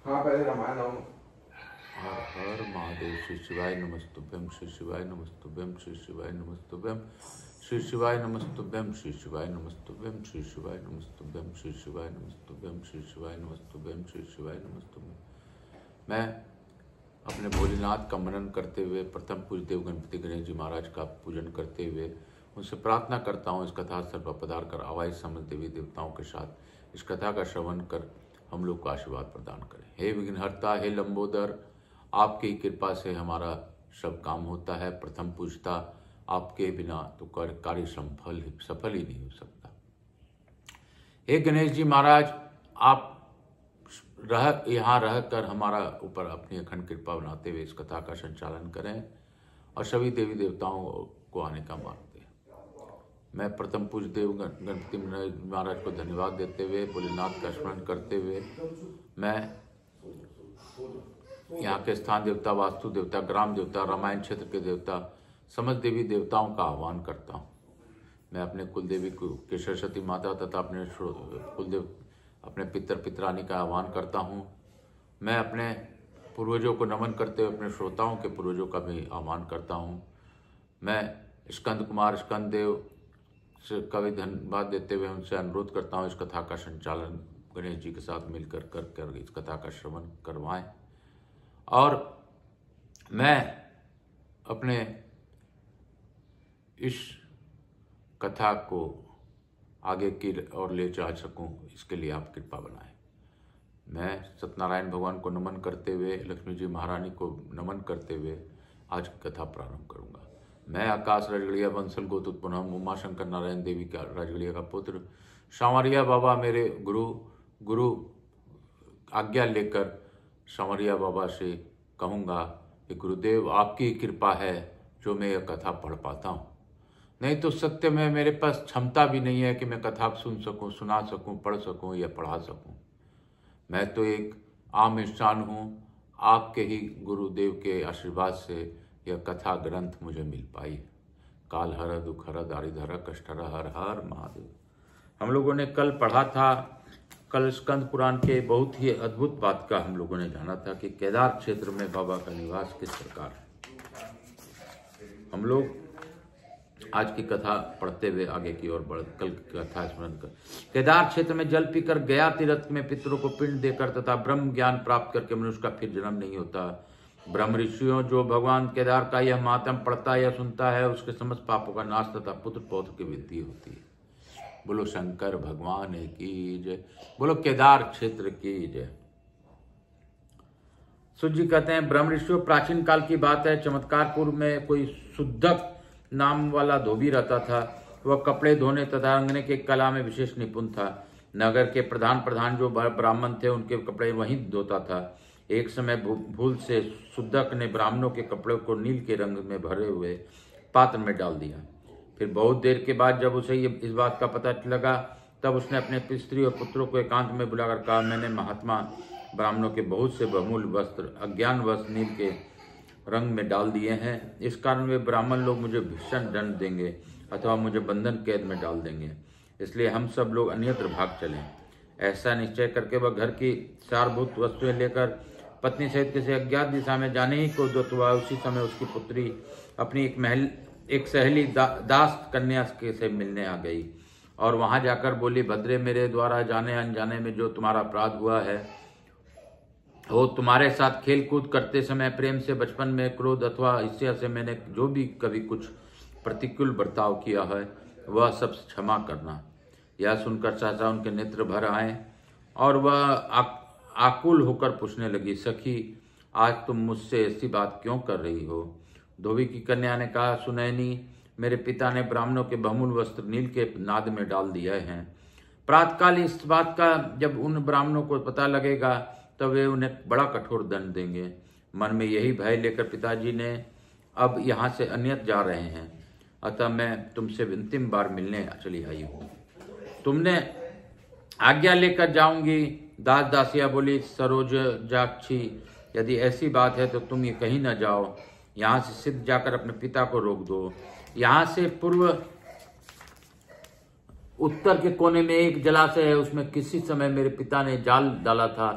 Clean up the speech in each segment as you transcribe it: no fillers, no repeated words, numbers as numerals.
हाँ पहले रामायण आओ। हर हर महादेव। श्री शिवाय नमस्तुभ्यम। श्री शिवाय नमस्तुभ्यम। श्री शिवाय नमस्तुभ्यम। श्री शिवाय नमस्तुभ्यम। श्री शिवाय नमस्तुभ्यम। श्री शिवाय नमस्तुभ्यम। श्री शिवाय नमस्तुभ्यम। श्री शिवाय नमस्तुभ्यम। श्री शिवाय नमस्तुभ्यम। मैं अपने भोलेनाथ का मनन करते हुए प्रथम पूज्य देव गणपति गणेश जी महाराज का पूजन करते हुए उनसे प्रार्थना करता हूँ इस कथा स्थल पर पधार कर आवाज समझ देवी देवताओं के साथ इस कथा का श्रवण कर हम लोग को आशीर्वाद प्रदान करें। हे विघ्नहर्ता, हे लंबोदर, आपकी कृपा से हमारा सब काम होता है। प्रथम पूजता आपके बिना तो कार्य सफल ही नहीं हो सकता। हे गणेश जी महाराज, आप यहाँ रहकर हमारा ऊपर अपनी अखंड कृपा बनाते हुए इस कथा का संचालन करें और सभी देवी देवताओं को आने का मार्ग दें। मैं प्रथम पूज्य देव गणपति महाराज को धन्यवाद देते हुए भोलेनाथ का स्मरण करते हुए मैं यहाँ के स्थान देवता, वास्तु देवता, ग्राम देवता, रामायण क्षेत्र के देवता, समस्त देवी देवताओं का आह्वान करता हूँ। मैं अपने कुलदेवी के सरस्वती माता तथा अपने कुलदेव अपने पितरानी का आह्वान करता हूँ। मैं अपने पूर्वजों को नमन करते हुए अपने श्रोताओं के पूर्वजों का भी आह्वान करता हूँ। मैं स्कंद कुमार स्कंद देव से का भी धन्यवाद देते हुए उनसे अनुरोध करता हूँ इस कथा का संचालन गणेश जी के साथ मिलकर कर इस कथा का श्रवण करवाएं। और मैं अपने इस कथा को आगे की ओर ले जा सकूं इसके लिए आप कृपा बनाएं। मैं सत्यनारायण भगवान को नमन करते हुए, लक्ष्मी जी महारानी को नमन करते हुए आज की कथा प्रारंभ करूंगा। मैं आकाश राजगढ़िया बंसल गोतुत पुनः उमा शंकर नारायण देवी का राजगढ़िया का पुत्र सांवरिया बाबा मेरे गुरु आज्ञा लेकर सांवरिया बाबा से कहूँगा कि गुरुदेव आपकी कृपा है जो मैं यह कथा पढ़ पाता हूँ, नहीं तो सत्य में मेरे पास क्षमता भी नहीं है कि मैं कथा सुन सकूं, सुना सकूं, पढ़ सकूं या पढ़ा सकूं। मैं तो एक आम इंसान हूँ। आपके ही गुरुदेव के आशीर्वाद से यह कथा ग्रंथ मुझे मिल पाई। काल हर दुख हर दारिद्र कष्ट हर हर महादेव। हम लोगों ने कल पढ़ा था, कल स्कंद पुराण के बहुत ही अद्भुत बात का हम लोगों ने जाना था कि केदार क्षेत्र में बाबा का निवास किस प्रकार है। हम लोग आज की कथा पढ़ते हुए आगे की ओर बढ़ कल की कथा स्मरण कर केदार क्षेत्र में जल पीकर गया तीर्थ में पितरों को पिंड देकर तथा ब्रह्म ज्ञान प्राप्त करके मनुष्य का फिर जन्म नहीं होता। ब्रह्म ऋषियों जो भगवान केदार का यह मातम पढ़ता या सुनता है उसके समस्त पापों का नाश तथा पुत्र पौत्र की वृद्धि होती है। बोलो शंकर भगवान की जय। बोलो केदार क्षेत्र की जय। सूर्य जी कहते हैं ब्रह्म ऋषियों प्राचीन काल की बात है। चमत्कारपुर में कोई शुद्धक नाम वाला धोबी रहता था। वह कपड़े धोने तथा रंगने के कला में विशेष निपुण था। नगर के प्रधान जो ब्राह्मण थे उनके कपड़े वहीं धोता था। एक समय भूल से शुद्धक ने ब्राह्मणों के कपड़ों को नील के रंग में भरे हुए पात्र में डाल दिया। फिर बहुत देर के बाद जब उसे इस बात का पता लगा तब उसने अपने स्त्री और पुत्रों को एकांत में बुलाकर कहा, मैंने महात्मा ब्राह्मणों के बहुत से बहुमूल्य वस्त्र अज्ञानवश नील के रंग में डाल दिए हैं। इस कारण वे ब्राह्मण लोग मुझे भीषण दंड देंगे अथवा मुझे बंधन कैद में डाल देंगे। इसलिए हम सब लोग अन्यत्र भाग चलें। ऐसा निश्चय करके वह घर की सारभूत वस्तुएं लेकर पत्नी सहित किसी अज्ञात दिशा में जाने ही को उद्यत हुआ। उसी समय उसकी पुत्री अपनी एक सहेली दास कन्या से मिलने आ गई और वहां जाकर बोली, भद्रे मेरे द्वारा जाने अनजाने में जो तुम्हारा अपराध हुआ है वो तुम्हारे साथ खेल कूद करते समय प्रेम से बचपन में क्रोध अथवा ईर्ष्या से मैंने जो भी कभी कुछ प्रतिकूल बर्ताव किया है वह सब क्षमा करना। यह सुनकर सहसा उनके नेत्र भर आए और वह आकुल होकर पूछने लगी, सखी आज तुम मुझसे ऐसी बात क्यों कर रही हो? धोबी की कन्या ने कहा, सुनैनी मेरे पिता ने ब्राह्मणों के बहुमूल्य वस्त्र नील के नाद में डाल दिए हैं। प्रातःकाल इस बात का जब उन ब्राह्मणों को पता लगेगा तब वे उन्हें बड़ा कठोर दंड देंगे। मन में यही भय लेकर पिताजी ने अब यहाँ से अन्यत्र जा रहे हैं, अतः मैं तुमसे अंतिम बार मिलने चली आई हूँ। तुमने आज्ञा लेकर जाऊंगी। दास दासिया बोली, सरोज जाक्षी यदि ऐसी बात है तो तुम ये कहीं न जाओ। यहाँ से सिद्ध जाकर अपने पिता को रोक दो। यहाँ से पूर्व उत्तर के कोने में एक जलाशय है, उसमें किसी समय मेरे पिता ने जाल डाला था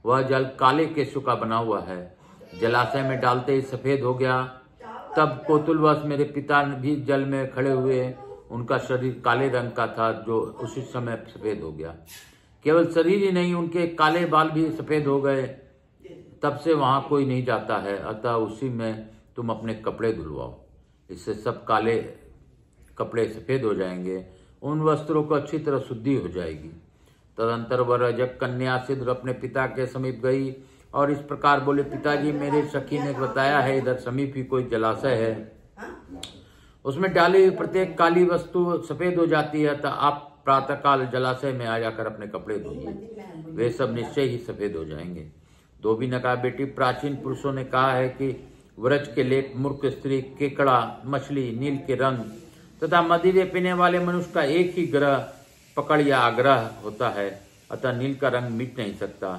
वह जल काले केशों का बना हुआ है। जलाशय में डालते ही सफेद हो गया। तब कौतूहलवश मेरे पिता भी जल में खड़े हुए। उनका शरीर काले रंग का था, जो उसी समय सफेद हो गया। केवल शरीर ही नहीं, उनके काले बाल भी सफेद हो गए। तब से वहां कोई नहीं जाता है, अतः उसी में तुम अपने कपड़े धुलवाओ, इससे सब काले कपड़े सफेद हो जाएंगे। उन वस्त्रों को अच्छी तरह शुद्धि हो जाएगी। तदंतर वह रजक कन्या सिद्ध अपने पिता के समीप गई और इस प्रकार बोले, पिताजी, मेरे सखी ने बताया है इधर समीप ही कोई जलाशय है, उसमें डाली हुई प्रत्येक काली वस्तु सफेद हो जाती है, तो आप प्रातःकाल जलाशय में आ जाकर अपने कपड़े धोइए, वे सब निश्चय ही सफेद हो जाएंगे। धोबी ने कहा, बेटी, प्राचीन पुरुषों ने कहा है कि व्रज के लेप, मूर्ख स्त्री, केकड़ा, मछली, नील के रंग तथा मदिरे पीने वाले मनुष्य का एक ही ग्रह पकड़ या आग्रह होता है, अतः नील का रंग मिट नहीं सकता।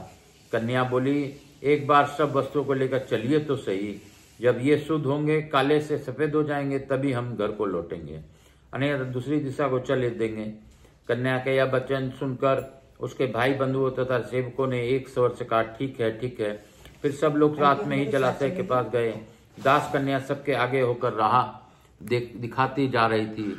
कन्या बोली, एक बार सब वस्तुओं को लेकर चलिए तो सही, जब ये शुद्ध होंगे, काले से सफेद हो जाएंगे, तभी हम घर को लौटेंगे, अन्यथा दूसरी दिशा को चले देंगे। कन्या का यह वचन सुनकर उसके भाई बंधुओं तथा सेवकों ने एक स्वर से कहा, ठीक है, ठीक है। फिर सब लोग रात में ही जलाशय के पास गए। दास कन्या सबके आगे होकर राह दिखाती जा रही थी।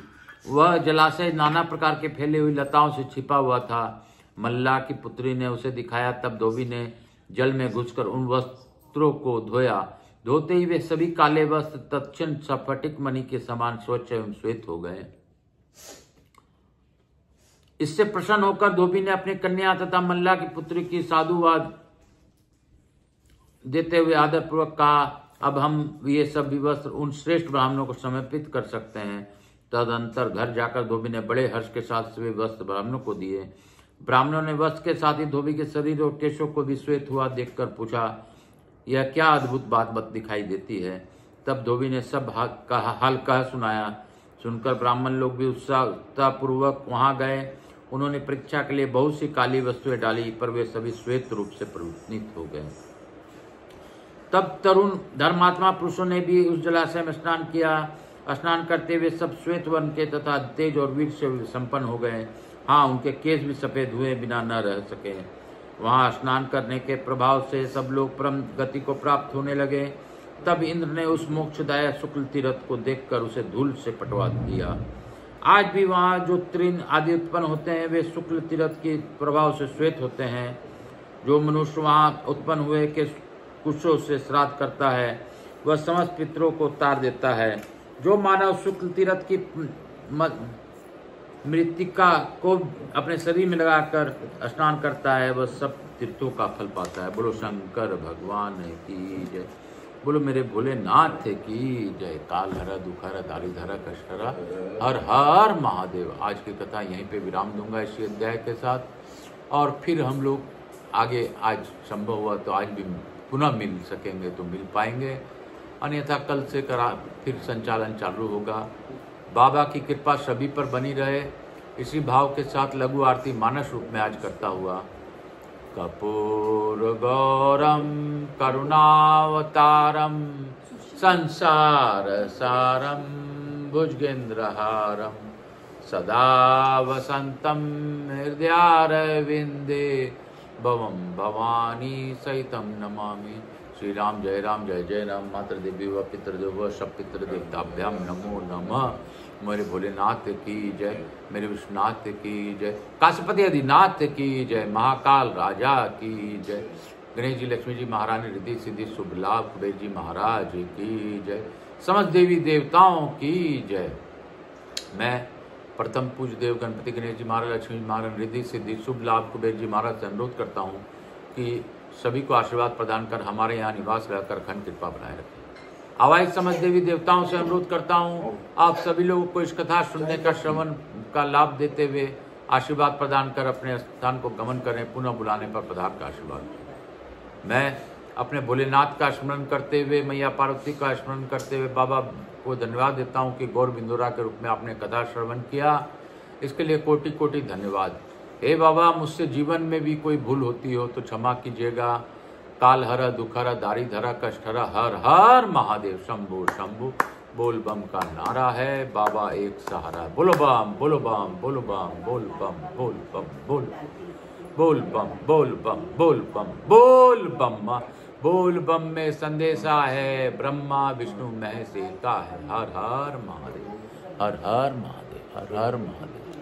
वह जलाशय नाना प्रकार के फैले हुई लताओं से छिपा हुआ था। मल्ला की पुत्री ने उसे दिखाया। तब धोबी ने जल में घुसकर उन वस्त्रों को धोया। धोते ही वे सभी काले वस्त्र तत्क्षण स्फटिक मणि के समान स्वच्छ एवं श्वेत हो गए। इससे प्रसन्न होकर धोबी ने अपनी कन्या तथा मल्ला की पुत्री की साधुवाद देते हुए आदरपूर्वक कहा, अब हम ये सब वस्त्र उन श्रेष्ठ ब्राह्मणों को समर्पित कर सकते हैं। तदंतर घर जाकर धोबी ने बड़े हर्ष के साथ सभी वस्त्र ब्राह्मणों को दिए। ब्राह्मणों ने वस्त्र के साथ ही धोबी के शरीर और केशों को भी श्वेत हुआ देखकर पूछा, यह क्या अद्भुत बात दिखाई देती है। तब धोबी ने सब हाल कह सुनाया। सुनकर ब्राह्मण लोग भी उत्साहपूर्वक वहां गए। उन्होंने परीक्षा के लिए बहुत सी काली वस्तुएं डाली, पर वे सभी श्वेत रूप से परिवर्तित हो गए। तब तरुण धर्मात्मा पुरुषों ने भी उस जलाशय में स्नान किया। स्नान करते हुए सब श्वेत वर्ण के तथा तेज और वीर से संपन्न हो गए। हाँ, उनके केश भी सफेद हुए बिना न रह सके। वहां स्नान करने के प्रभाव से सब लोग परम गति को प्राप्त होने लगे। तब इंद्र ने उस मोक्षदायक शुक्ल तीर्थ को देखकर उसे धूल से पटवा दिया। आज भी वहां जो तृण आदि उत्पन्न होते हैं, वे शुक्ल तीर्थ के प्रभाव से श्वेत होते हैं। जो मनुष्य वहां उत्पन्न हुए के कुशों से श्राद्ध करता है, वह समस्त पितरों को तार देता है। जो मानव शुक्ल तीर्थ की मृतिका को अपने शरीर में लगाकर स्नान करता है, वह सब तीर्थों का फल पाता है। बोलो शंकर भगवान की जय। बोलो मेरे भोलेनाथ की जय। काल हरा, दुख हरा, दारिद्र हरा, कष्ट हरा, हर हर महादेव। आज की कथा यहीं पे विराम दूंगा इसी अध्याय के साथ, और फिर हम लोग आगे, आज संभव हुआ तो आज भी पुनः मिल सकेंगे तो मिल पाएंगे, अन्यथा कल से फिर संचालन चालू होगा। बाबा की कृपा सभी पर बनी रहे। इसी भाव के साथ लघु आरती मानस रूप में आज करता हुआ। कपूर गौरम करुणावतारम संसार सारम भुजगेंद्रहारम सदा वसंतम हृदयारविंदे भवम भवानी सहितम नमामि। श्री राम जय जय राम। मातृ देवी व पितृदेव व सब पितृदेवताभ्याम नमो नमः। मेरे भोलेनाथ की जय, मेरे विश्वनाथ की जय, काशीपति आदिनाथ की जय, महाकाल राजा की जय, गणेश जी, लक्ष्मी जी, महारानी, रिद्धि सिद्धि शुभ लाभ, कुबेर जी महाराज की जय, समस्त देवी देवताओं की जय। मैं प्रथम पूज्य देव गणपति गणेश जी महाराज, लक्ष्मी जी महाराज, रिद्धि सिद्धि शुभ लाभ, कुबेर जी महाराज से अनुरोध करता हूँ कि सभी को आशीर्वाद प्रदान कर हमारे यहाँ निवास रहकर अखंड कृपा बनाए रखें। आवाज समझ देवी देवताओं से अनुरोध करता हूँ, आप सभी लोगों को इस कथा सुनने का, श्रवण का लाभ देते हुए आशीर्वाद प्रदान कर अपने स्थान को गमन करें। पुनः बुलाने पर पधार का आशीर्वाद। मैं अपने भोलेनाथ का स्मरण करते हुए, मैया पार्वती का स्मरण करते हुए बाबा को धन्यवाद देता हूँ कि गौर बिंदुरा के रूप में आपने कथा श्रवण किया। इसके लिए कोटि कोटि धन्यवाद। हे बाबा, मुझसे जीवन में भी कोई भूल होती हो तो क्षमा कीजिएगा। काल हरा, दुख हरा, दारिद्र हरा, कष्ट हरा, हर हर महादेव। शंभु शंभु बोल बम का नारा है, बाबा एक सहारा। बोलो बम, बोलो बम, बोलो बम, बोल बम, बोल बम, बोल। बोल बम बोल बम बोल बम बोल बम। बोल बम में संदेशा है, ब्रह्मा विष्णु महेश का है। हर हर महादेव, हर हर महादेव, हर हर महादेव।